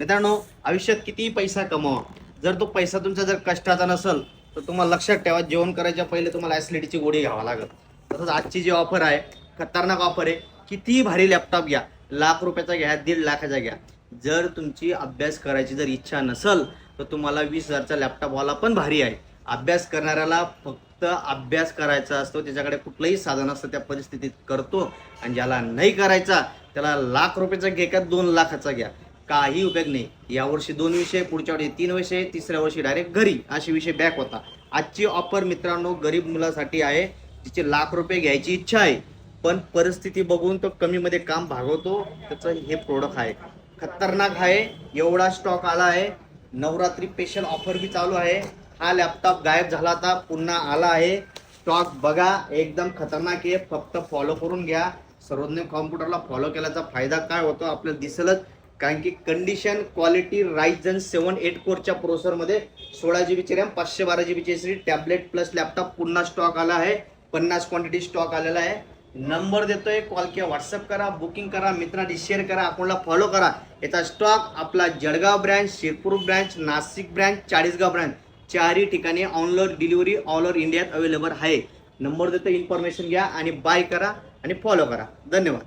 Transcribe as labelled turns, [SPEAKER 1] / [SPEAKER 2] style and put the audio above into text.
[SPEAKER 1] मित्रांनो, आयुष्यात कितीही पैसा कमवा, जर तो पैसा तुमचा जर कष्टाचा नसेल तर तुम्हाला लक्षात ठेवा, जेवण करायच्या पहिले तुम्हाला ॲसिडिटीची गोळी घ्यावा लागेल. तसंच आजची जी ऑफर आहे, खतरनाक ऑफर आहे. कितीही भारी लॅपटॉप घ्या, लाख रुपयाचा घ्या, 1.5 लाखाचा घ्या, जर तुमची अभ्यास करायची जर इच्छा नसेल तर तुम्हाला 20,000चा लॅपटॉपवाला पण भारी आहे. अभ्यास करणाऱ्याला फक्त अभ्यास करायचा असतो, त्याच्याकडे कुठलंही साधन असतं, त्या परिस्थितीत करतो. आणि ज्याला नाही करायचा त्याला लाख रुपयाचा घे का 2 लाखाचा घ्या, काही उपयोग नाही. यावर्षी 2 विषय, पुढच्या वर्षी 3 विषय, तिसऱ्या वर्षी डायरेक्ट घरी, असे विषय बॅक होता. आजची ऑफर मित्रांनो गरीब मुलासाठी आहे, जिचे लाख रुपये घ्यायची इच्छा आहे पण परिस्थिती बघून तो कमीमध्ये काम भागवतो. त्याचं हे प्रोडक्ट आहे, खतरनाक आहे. एवढा स्टॉक आला आहे, नवरात्री स्पेशल ऑफर बी चालू आहे. हा लॅपटॉप गायब झाला होता, पुन्हा आला आहे. स्टॉक बघा, एकदम खतरनाक आहे. फक्त फॉलो करून घ्या. सर्वज्ञ कॉम्प्युटरला फॉलो केल्याचा फायदा काय होतो आपल्याला दिसेलच. कारण की कंडिशन क्वालिटी रायझन 7 8 कोरच्या प्रोसेसरमध्ये 16 GB RAM, 512 GB SD, tablet plus laptop पुन्हा स्टॉक आला आहे. 50 क्वांटिटी स्टॉक आलेला आहे. नंबर देतोय, कॉल किंवा व्हॉट्सअप करा, बुकिंग करा, मित्रांनी शेअर करा, अकाउंटला फॉलो करा. याचा स्टॉक आपला Jalgaon branch, Shirpur branch, Nashik branch, Chalisgaon branch, चारही ठिकाणी ऑनलाईन डिलिव्हरी ऑल ओव्हर इंडियात अवेलेबल आहे. नंबर देतो, इन्फॉर्मेशन घ्या आणि बाय करा आणि फॉलो करा. धन्यवाद.